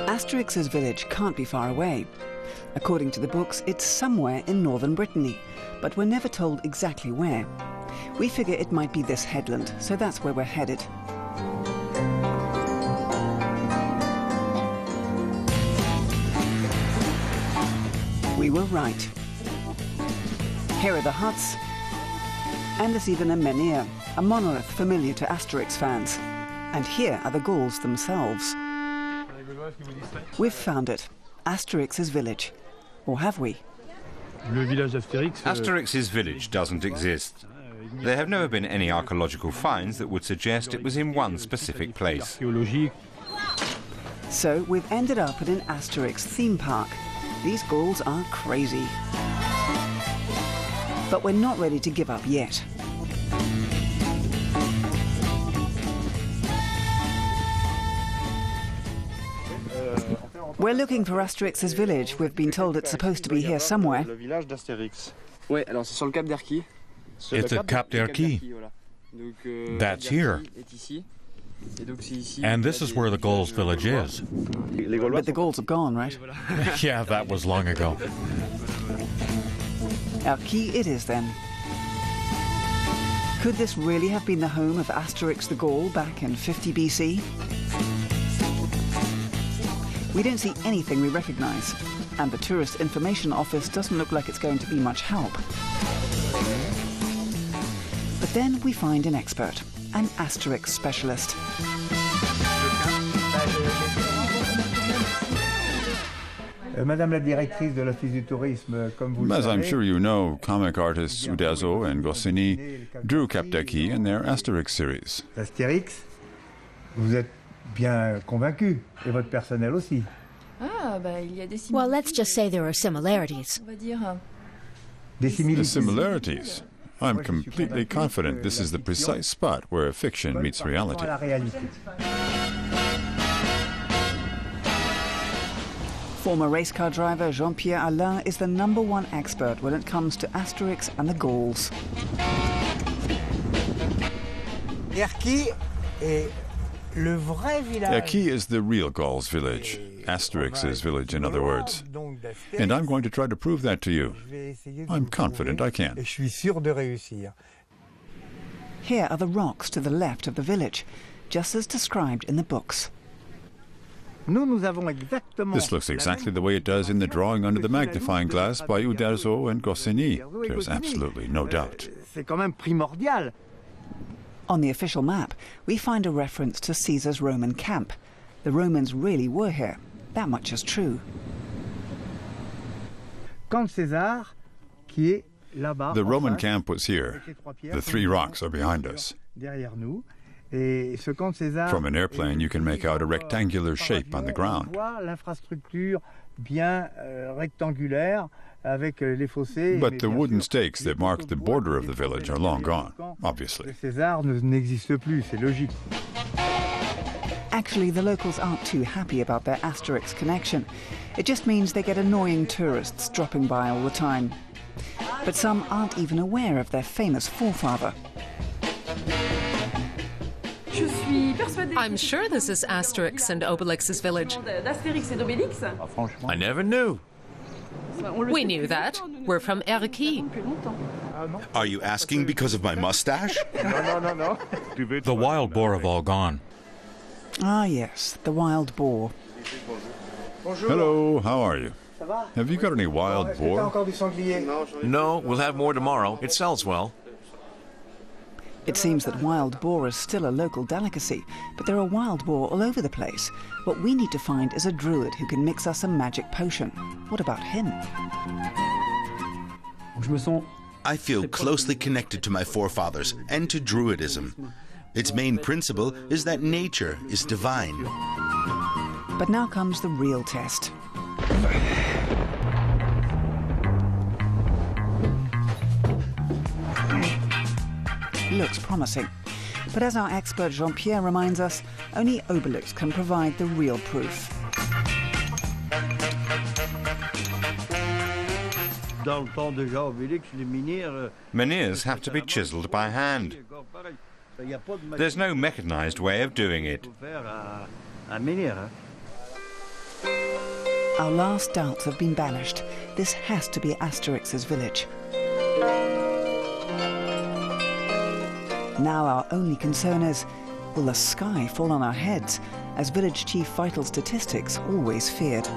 Asterix's village can't be far away. According to the books, it's somewhere in northern Brittany, but we're never told exactly where. We figure it might be this headland, so that's where we're headed. We were right. Here are the huts, and there's even a menhir, a monolith familiar to Asterix fans. And here are the Gauls themselves. We've found it, Asterix's village. Or have we? Asterix's village doesn't exist. There have never been any archaeological finds that would suggest it was in one specific place. So we've ended up at an Asterix theme park. These Gauls are crazy. But we're not ready to give up yet. We're looking for Asterix's village. We've been told it's supposed to be here somewhere. It's at Cap d'Erquy. That's here. And this is where the Gauls' village is. But the Gauls have gone, right? Yeah, that was long ago. Erquy it is then. Could this really have been the home of Asterix the Gaul back in 50 BC? We don't see anything we recognize, and the Tourist Information Office doesn't look like it's going to be much help. But then we find an expert, an Asterix specialist. As I'm sure you know, comic artists Uderzo and Goscinny drew Cap d'Erquy in their Asterix series. Asterix, vous êtes bien convaincu, et votre personnel aussi. Well, let's just say there are similarities. The similarities? I'm completely confident this is the precise spot where fiction meets reality. Former race car driver Jean-Pierre Allain is the #1 expert when it comes to Asterix and the Gauls. Erquy is the real Gauls' village, Asterix's village in other words. And I'm going to try to prove that to you. I'm confident I can. Here are the rocks to the left of the village, just as described in the books. This looks exactly the way it does in the drawing under the magnifying glass by Uderzo and Goscinny. There's absolutely no doubt. On the official map, we find a reference to Caesar's Roman camp. The Romans really were here. That much is true. The Roman camp was here. The 3 rocks are behind us. From an airplane, you can make out a rectangular shape on the ground. But the wooden stakes that mark the border of the village are long gone, obviously. Actually, the locals aren't too happy about their Asterix connection. It just means they get annoying tourists dropping by all the time. But some aren't even aware of their famous forefather. I'm sure this is Asterix and Obelix's village. I never knew. We knew that. We're from Erquy. Are you asking because of my mustache? The wild boar have all gone. Ah, yes, the wild boar. Hello, how are you? Have you got any wild boar? No, we'll have more tomorrow. It sells well. It seems that wild boar is still a local delicacy, but there are wild boar all over the place. What we need to find is a druid who can mix us a magic potion. What about him? I feel closely connected to my forefathers and to Druidism. Its main principle is that nature is divine. But now comes the real test. Looks promising. But as our expert Jean-Pierre reminds us, only Obelix can provide the real proof. Menhirs have to be chiseled by hand. There's no mechanized way of doing it. Our last doubts have been banished. This has to be Asterix's village. Now our only concern is, will the sky fall on our heads, as village chief Vital Statistics always feared?